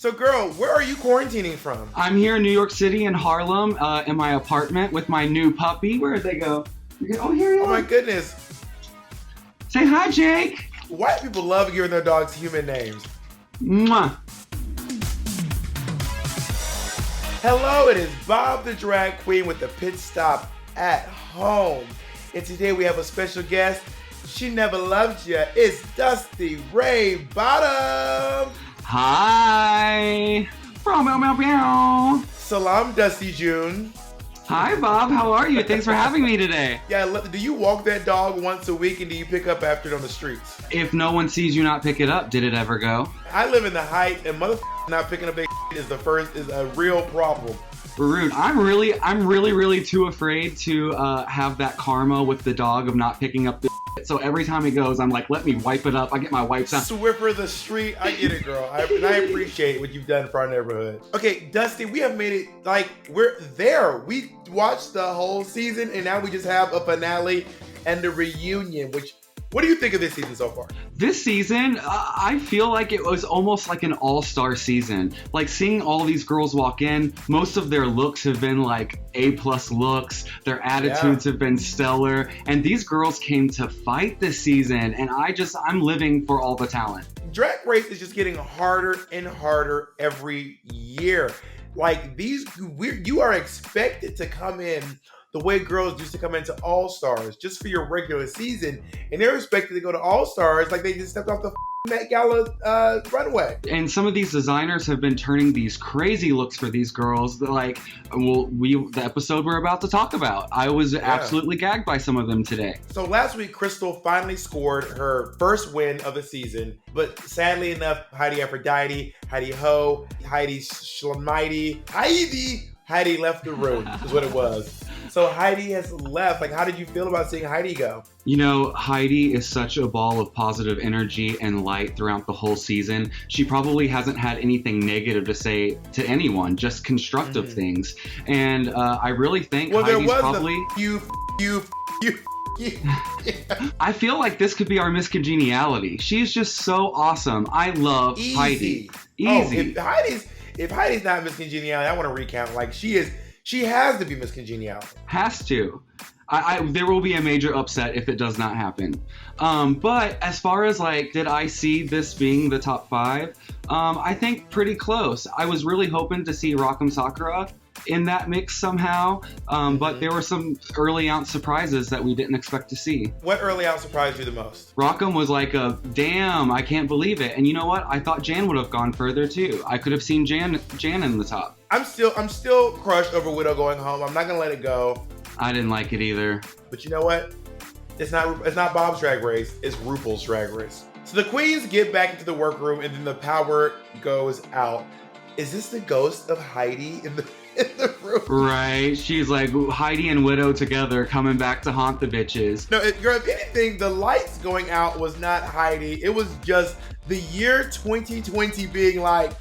So, girl, where are you quarantining from? I'm here in New York City in Harlem, in my apartment with my new puppy. Where'd they go? Oh, here you are. Oh my goodness. Say hi, Jake. White people love giving their dogs human names. Mwah. Hello, it is Bob the Drag Queen with the pit stop at home. And today we have a special guest. She never loved you. It's Dusty Ray Bottom. Hi. Meow, meow, meow, meow. Salam, Dusty June. Hi, Bob. How are you? Thanks for having me today. Yeah, do you walk that dog once a week and do you pick up after it on the streets? If no one sees you not pick it up, did it ever go? I live in the Heights and not picking up their is a real problem. Rude. I'm really too afraid to have that karma with the dog of not picking up the so every time he goes, I'm like, let me wipe it up. I get my wipes out. Swiffer the street. I get it, girl. I appreciate what you've done for our neighborhood. Okay, Dusty, we have made it, like, we're there. We watched the whole season, and now we just have a finale and a reunion, what do you think of this season so far? This season, I feel like it was almost like an all-star season. Like seeing all these girls walk in, most of their looks have been like A+ looks. Their attitudes have been stellar. And these girls came to fight this season. And I'm living for all the talent. Drag Race is just getting harder and harder every year. Like you are expected to come in the way girls used to come into All-Stars just for your regular season, and they're expected to go to All-Stars like they just stepped off the Met Gala runway. And some of these designers have been turning these crazy looks for these girls that, like, the episode we're about to talk about. I was absolutely gagged by some of them today. So last week, Crystal finally scored her first win of the season, but sadly enough, Heidi Aphrodite, Heidi Ho, Heidi Schleimighty, Heidi left the room, is what it was. So Heidi has left. Like, how did you feel about seeing Heidi go? You know, Heidi is such a ball of positive energy and light throughout the whole season. She probably hasn't had anything negative to say to anyone, just constructive things. And I really think Heidi's probably... you. I feel like this could be our Miss Congeniality. She's just so awesome. I love Heidi. Easy. Oh, if Heidi's not Miss Congeniality, I want to recount. Like, she has to be Miss Congeniality. Has to. There will be a major upset if it does not happen. But as far as, like, did I see this being the top 5? I think pretty close. I was really hoping to see Rock'em Sakura in that mix somehow, but there were some early out surprises that we didn't expect to see. What early out surprised you the most? Rock'em was like damn, I can't believe it. And you know what? I thought Jan would have gone further too. I could have seen Jan in the top. I'm still crushed over Widow going home. I'm not gonna let it go. I didn't like it either. But you know what? It's not Bob's Drag Race. It's RuPaul's Drag Race. So the queens get back into the workroom, and then the power goes out. Is this the ghost of Heidi in the room? Right. She's like Heidi and Widow together coming back to haunt the bitches. No, if anything, the lights going out was not Heidi. It was just the year 2020 being like,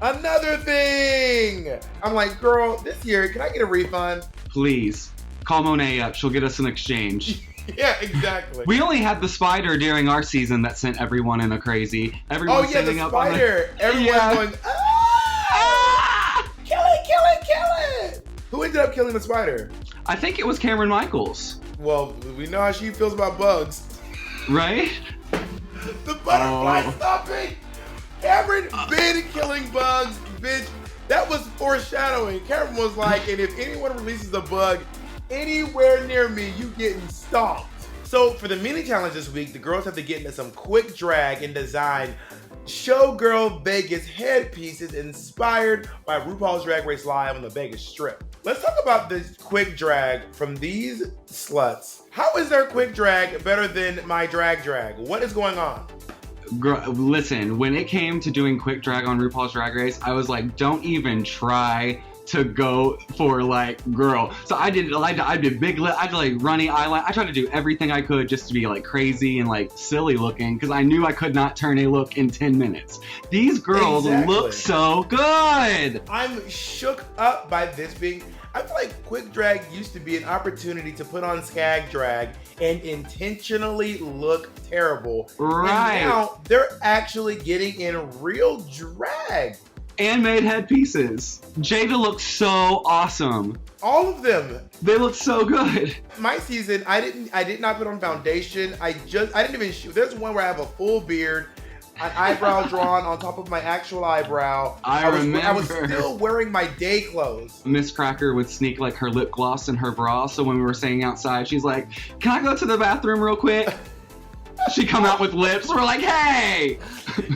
another thing. I'm like, girl, this year, can I get a refund? Please. Call Monet up. She'll get us an exchange. Yeah, exactly. We only had the spider during our season that sent everyone in a crazy. Everyone standing the up spider. on the... Everyone going, ah! Kill it! Who ended up killing the spider? I think it was Cameron Michaels. Well, we know how she feels about bugs. Right? The butterfly stopping. Cameron been killing bugs, bitch. That was foreshadowing. Cameron was like, and if anyone releases a bug anywhere near me, you getting stomped. So for the mini challenge this week, the girls have to get into some quick drag and design Showgirl Vegas headpieces inspired by RuPaul's Drag Race Live on the Vegas Strip. Let's talk about this quick drag from these sluts. How is their quick drag better than my drag? What is going on? Listen, when it came to doing quick drag on RuPaul's Drag Race, I was like, don't even try to go for, like, girl. So I did big lip, I did like runny eyeliner. I tried to do everything I could just to be like crazy and like silly looking because I knew I could not turn a look in 10 minutes. These girls look so good. I'm shook up by this being, I feel like quick drag used to be an opportunity to put on skag drag and intentionally look terrible. Right. And now they're actually getting in real drag. And made headpieces. Jaida looks so awesome. All of them. They look so good. My season, I did not put on foundation. I didn't even shoot. There's one where I have a full beard, an eyebrow drawn on top of my actual eyebrow. I was still wearing my day clothes. Miss Cracker would sneak like her lip gloss in her bra, so when we were staying outside, she's like, "Can I go to the bathroom real quick?" She come out with lips. We're like, "Hey!"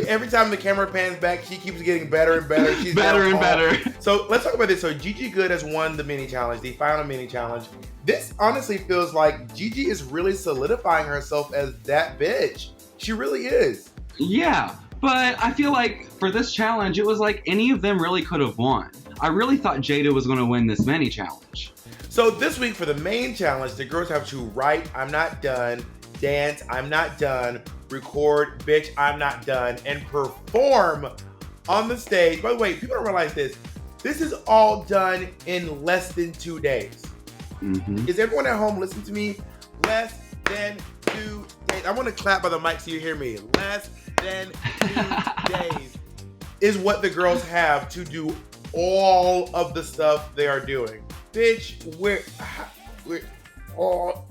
Every time the camera pans back, she keeps getting better and better. She's better and better. So let's talk about this. So Gigi Goode has won the mini challenge, the final mini challenge. This honestly feels like Gigi is really solidifying herself as that bitch. She really is. Yeah, but I feel like for this challenge, it was like any of them really could have won. I really thought Jaida was going to win this mini challenge. So this week for the main challenge, the girls have to write, "I'm not done," dance, "I'm not done," record, "Bitch, I'm not done," and perform on the stage. By the way, people don't realize this. This is all done in less than 2 days. Mm-hmm. Is everyone at home listening to me? Less than 2 days. I want to clap by the mic so you hear me. Less than 2 days is what the girls have to do all of the stuff they are doing. Bitch, we're all...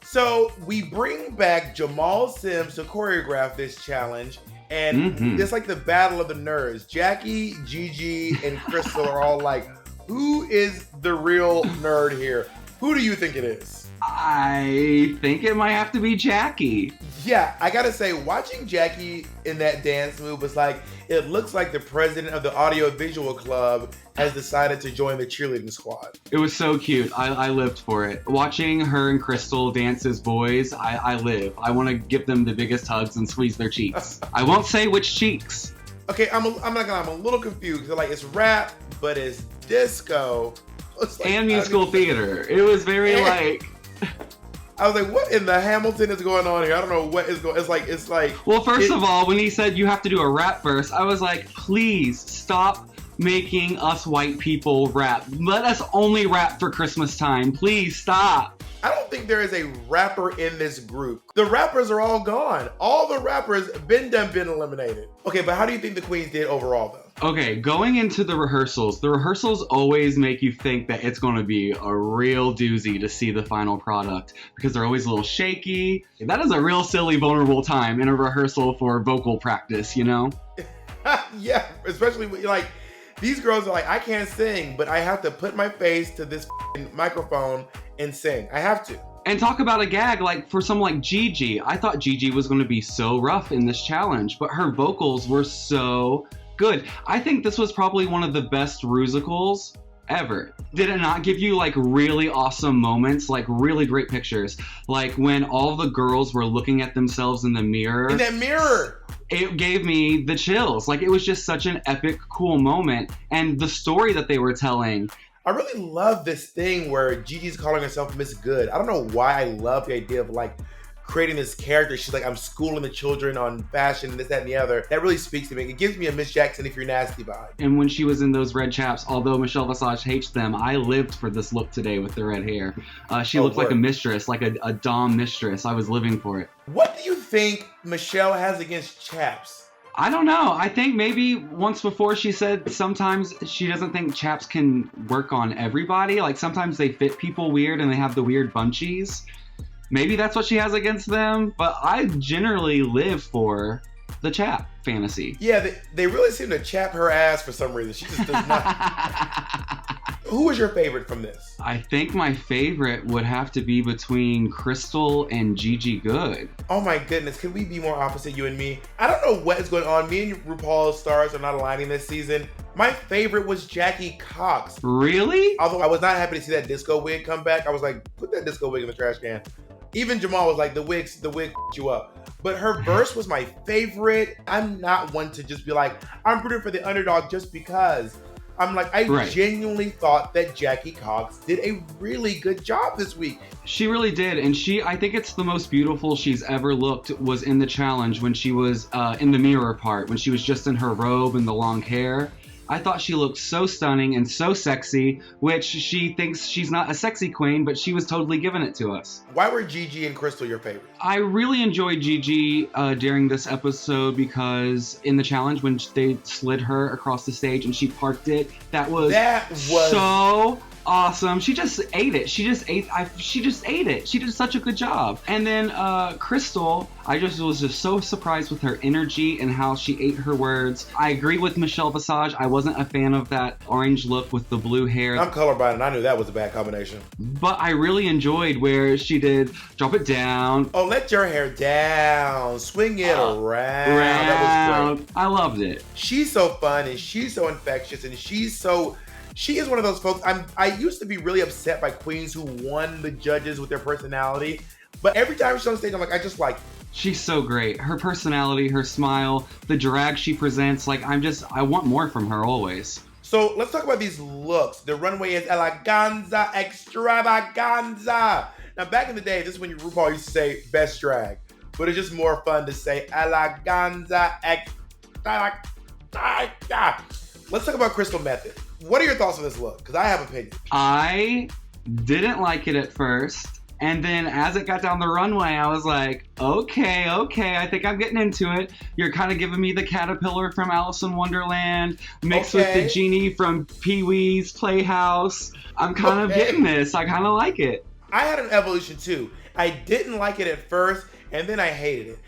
So we bring back Jamal Sims to choreograph this challenge, and it's like the battle of the nerds. Jackie, Gigi, and Crystal are all like, who is the real nerd here? Who do you think it is? I think it might have to be Jackie. Yeah, I gotta say, watching Jackie in that dance move was like, it looks like the president of the Audio Visual Club has decided to join the cheerleading squad. It was so cute. I lived for it. Watching her and Crystal dance as boys, I live. I want to give them the biggest hugs and squeeze their cheeks. I won't say which cheeks. Okay, I'm not gonna lie, I'm a little confused. Like, it's rap, but it's disco. It's like, and musical theater. It was very like... I was like, what in the Hamilton is going on here? I don't know what is going. It's like. Well, first of all, when he said you have to do a rap verse, I was like, please stop making us white people rap. Let us only rap for Christmas time. Please stop. I don't think there is a rapper in this group. The rappers are all gone. All the rappers been eliminated. Okay, but how do you think the queens did overall, though? Okay, going into the rehearsals always make you think that it's going to be a real doozy to see the final product because they're always a little shaky. That is a real silly, vulnerable time in a rehearsal for vocal practice, you know? Yeah, especially like these girls are like, I can't sing, but I have to put my face to this microphone and sing. I have to. And talk about a gag, like for someone like Gigi. I thought Gigi was going to be so rough in this challenge, but her vocals were so good. I think this was probably one of the best musicals ever. Did it not give you like really awesome moments, like really great pictures? Like when all the girls were looking at themselves in the mirror. In that mirror! It gave me the chills. Like it was just such an epic, cool moment. And the story that they were telling. I really love this thing where Gigi's calling herself Miss Good. I don't know why I love the idea of like creating this character. She's like, I'm schooling the children on fashion, this, that, and the other. That really speaks to me. It gives me a Miss Jackson If You're Nasty vibe. And when she was in those red chaps, although Michelle Visage hates them, I lived for this look today with the red hair. She looked like a mistress, like a dom mistress. I was living for it. What do you think Michelle has against chaps? I don't know. I think maybe once before she said sometimes she doesn't think chaps can work on everybody. Like sometimes they fit people weird and they have the weird bunchies. Maybe that's what she has against them. But I generally live for the chap fantasy. Yeah, they really seem to chap her ass for some reason. She just does not. Who was your favorite from this? I think my favorite would have to be between Crystal and Gigi Goode. Oh my goodness, could we be more opposite, you and me? I don't know what is going on. Me and RuPaul's stars are not aligning this season. My favorite was Jackie Cox. Really? Although I was not happy to see that disco wig come back. I was like, put that disco wig in the trash can. Even Jamal was like, the wig you up. But her verse was my favorite. I'm not one to just be like, I'm rooting for the underdog just because. I'm like, I genuinely thought that Jackie Cox did a really good job this week. She really did. And I think it's the most beautiful she's ever looked was in the challenge when she was in the mirror part, when she was just in her robe and the long hair. I thought she looked so stunning and so sexy, which she thinks she's not a sexy queen, but she was totally giving it to us. Why were Gigi and Crystal your favorites? I really enjoyed Gigi during this episode because in the challenge when they slid her across the stage and she parked it, that was so awesome. She just ate it. She just ate it. She did such a good job. And then Crystal, I just was so surprised with her energy and how she ate her words. I agree with Michelle Visage. I wasn't a fan of that orange look with the blue hair. I'm colorblind and I knew that was a bad combination. But I really enjoyed where she did drop it down. Oh, let your hair down. Swing it around. That was great. I loved it. She's so fun and she's so infectious and she is one of those folks. I used to be really upset by queens who won the judges with their personality, but every time she's on stage, I'm like, I just like. She's so great. Her personality, her smile, the drag she presents, like I want more from her always. So let's talk about these looks. The runway is eleganza extravaganza. Now back in the day, this is when RuPaul used to say best drag, but it's just more fun to say eleganza extravaganza. Let's talk about Crystal Methyd. What are your thoughts on this look? Because I have opinions. I didn't like it at first. And then as it got down the runway, I was like, okay, I think I'm getting into it. You're kind of giving me the caterpillar from Alice in Wonderland mixed with the genie from Pee-wee's Playhouse. I'm kind of getting this. I kind of like it. I had an evolution too. I didn't like it at first, and then I hated it.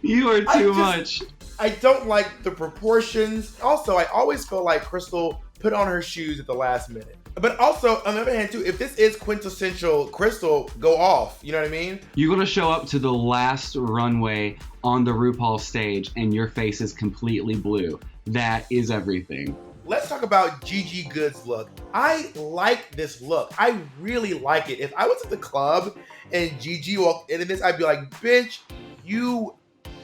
You are too much. I don't like the proportions. Also, I always feel like Crystal put on her shoes at the last minute. But also, on the other hand too, if this is quintessential Crystal, go off. You know what I mean? You're gonna show up to the last runway on the RuPaul's stage and your face is completely blue. That is everything. Let's talk about Gigi Goode's look. I like this look. I really like it. If I was at the club and Gigi walked into this, I'd be like, bitch, you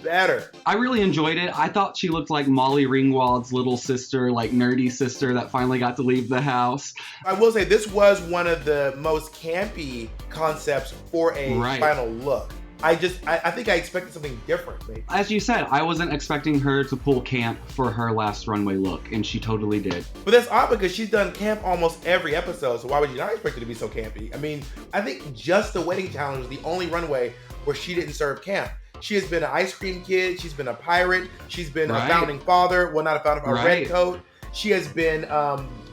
better. I really enjoyed it. I thought she looked like Molly Ringwald's little sister, like nerdy sister that finally got to leave the house. I will say this was one of the most campy concepts for a final look. I think I expected something different, maybe. As you said, I wasn't expecting her to pull camp for her last runway look, and she totally did. But that's odd because she's done camp almost every episode, so why would you not expect her to be so campy? I mean, I think just the wedding challenge was the only runway where she didn't serve camp. She has been an ice cream kid. She's been a pirate. She's been a founding father. Well, not a founding father, a red coat. She has been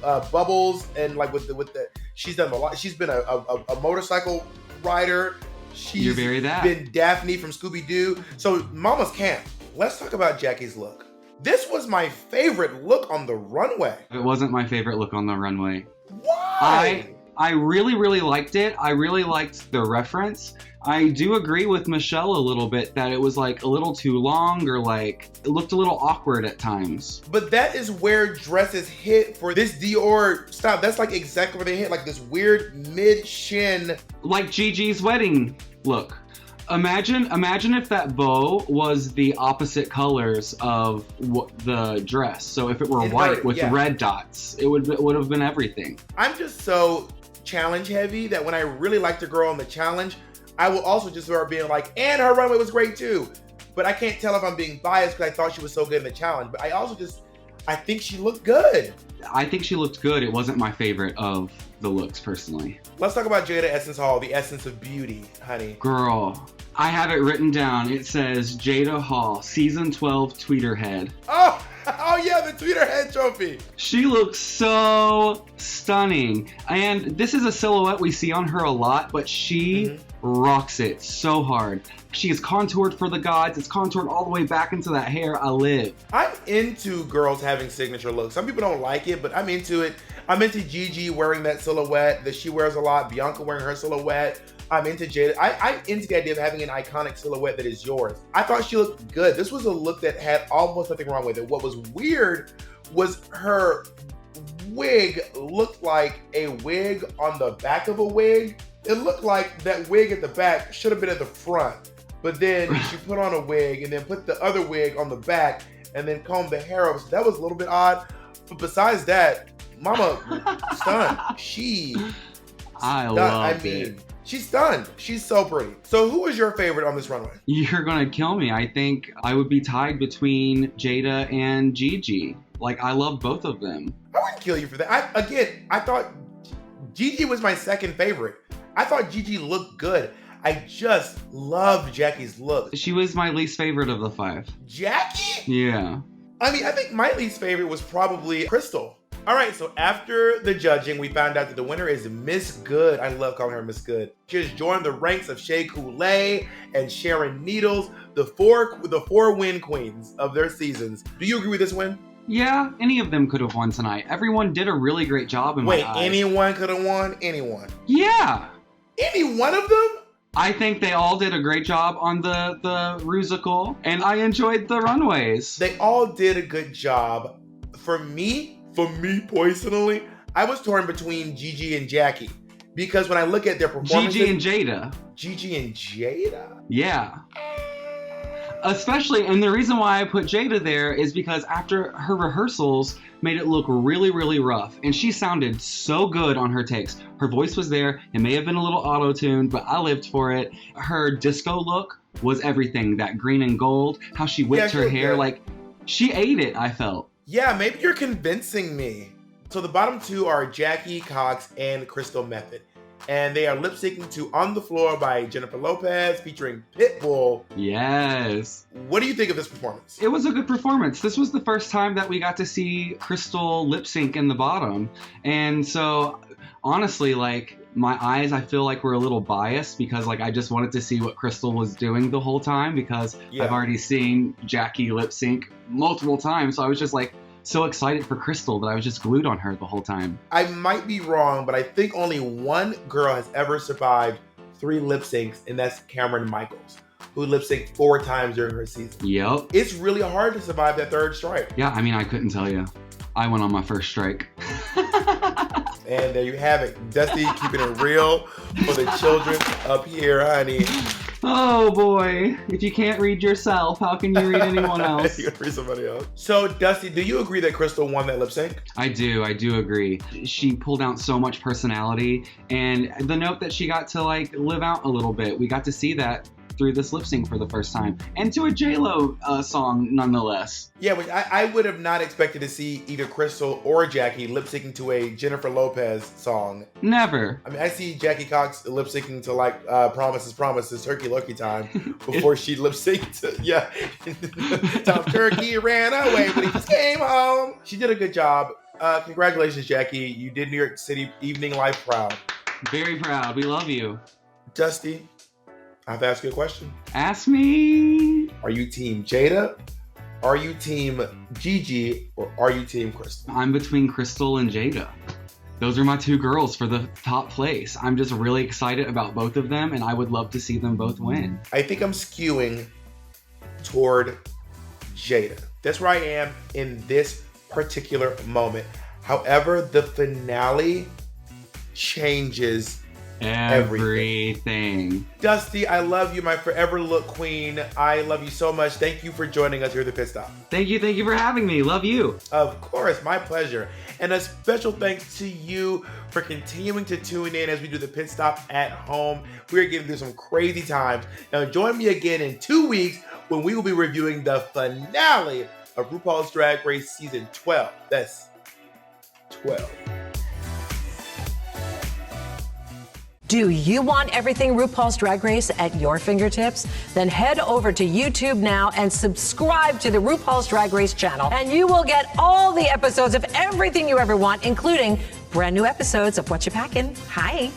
Bubbles and like with the. She's done a lot. She's been a motorcycle rider. She's been Daphne from Scooby-Doo. So Mama's camp. Let's talk about Jackie's look. This was my favorite look on the runway. It wasn't my favorite look on the runway. Why? I really, really liked it. I really liked the reference. I do agree with Michelle a little bit that it was like a little too long or like it looked a little awkward at times. But that is where dresses hit for this Dior style. That's like exactly where they hit, like this weird mid-shin. Like Gigi's wedding look. Imagine if that bow was the opposite colors of the dress. So if it were white with red dots, it would have been everything. I'm just so challenge heavy that when I really liked a girl in the challenge, I will also just start being like, and her runway was great too. But I can't tell if I'm being biased because I thought she was so good in the challenge. But I think she looked good. I think she looked good. It wasn't my favorite of the looks personally. Let's talk about Jaida Essence Hall, the essence of beauty, honey. Girl, I have it written down. It says Jaida Hall, season 12 tweeter head. Oh yeah, the tweeter head trophy. She looks so stunning. And this is a silhouette we see on her a lot, but she rocks it so hard. She is contoured for the gods. It's contoured all the way back into that hair. I live. I'm into girls having signature looks. Some people don't like it, but I'm into it. I'm into Gigi wearing that silhouette that she wears a lot. Bianca wearing her silhouette. I'm into Jaida. I'm into the idea of having an iconic silhouette that is yours. I thought she looked good. This was a look that had almost nothing wrong with it. What was weird was her wig looked like a wig on the back of a wig. It looked like that wig at the back should have been at the front. But then she put on a wig and then put the other wig on the back and then combed the hair up. So that was a little bit odd. But besides that, Mama stunned. I mean, She's stunned. She's so pretty. So who is your favorite on this runway? You're gonna kill me. I think I would be tied between Jaida and Gigi. Like, I love both of them. I wouldn't kill you for that. I thought Gigi was my second favorite. I thought Gigi looked good. I just loved Jackie's look. She was my least favorite of the 5. Jackie? Yeah. I mean, I think my least favorite was probably Crystal. All right, so after the judging, we found out that the winner is Miss Good. I love calling her Miss Good. She has joined the ranks of Shea Coulee and Sharon Needles, the four win queens of their seasons. Do you agree with this win? Yeah, any of them could have won tonight. Everyone did a really great job in my eyes. Wait, anyone could have won? Anyone? Yeah. Any one of them? I think they all did a great job on the Rusical, and I enjoyed the runways. They all did a good job. For me personally, I was torn between Gigi and Jackie. Because when I look at their performances... Gigi and Jaida. Gigi and Jaida? Yeah. Especially, and the reason why I put Jaida there is because after her rehearsals made it look really, really rough. And she sounded so good on her takes. Her voice was there. It may have been a little auto-tuned, but I lived for it. Her disco look was everything. That green and gold, how she whipped her hair. Good. Like, she ate it, I felt. Yeah, maybe you're convincing me. So the bottom 2 are Jackie Cox and Crystal Methyd. And they are lip syncing to On the Floor by Jennifer Lopez featuring Pitbull. Yes. What do you think of this performance? It was a good performance. This was the first time that we got to see Crystal lip sync in the bottom. And so honestly, like, my eyes, I feel like were a little biased because like I just wanted to see what Crystal was doing the whole time because I've already seen Jackie lip sync multiple times. So I was just like, so excited for Crystal that I was just glued on her the whole time. I might be wrong, but I think only one girl has ever survived 3 lip syncs, and that's Cameron Michaels, who lip synced 4 times during her season. Yep. It's really hard to survive that 3rd strike. Yeah, I mean, I couldn't tell you. I went on my 1st strike. And there you have it. Dusty keeping it real for the children up here, honey. Oh boy, if you can't read yourself, how can you read anyone else? You can read somebody else. So Dusty, do you agree that Crystal won that lip sync? I do agree. She pulled out so much personality, and the note that she got to like live out a little bit, we got to see that through this lip sync for the first time, and to a J-Lo song nonetheless. Yeah, but I would have not expected to see either Crystal or Jackie lip syncing to a Jennifer Lopez song. Never. I mean, I see Jackie Cox lip syncing to like Promises, Turkey Lurkey Time before she lip synced to Tom Turkey ran away, but he just came home. She did a good job. Congratulations, Jackie. You did New York City Evening Life proud. Very proud. We love you. Dusty, I have to ask you a question. Ask me. Are you team Jaida? Are you team Gigi? Or are you team Crystal? I'm between Crystal and Jaida. Those are my 2 girls for the top place. I'm just really excited about both of them, and I would love to see them both win. I think I'm skewing toward Jaida. That's where I am in this particular moment. However, the finale changes everything. Dusty, I love you, my forever look queen. I love you so much. Thank you for joining us here at the Pit Stop. Thank you for having me. Love you. Of course, my pleasure. And a special thanks to you for continuing to tune in as we do the Pit Stop at home. We're getting through some crazy times. Now join me again in 2 weeks when we will be reviewing the finale of RuPaul's Drag Race Season 12. That's 12. Do you want everything RuPaul's Drag Race at your fingertips? Then head over to YouTube now and subscribe to the RuPaul's Drag Race channel, and you will get all the episodes of everything you ever want, including brand new episodes of What You Packin'. Hi.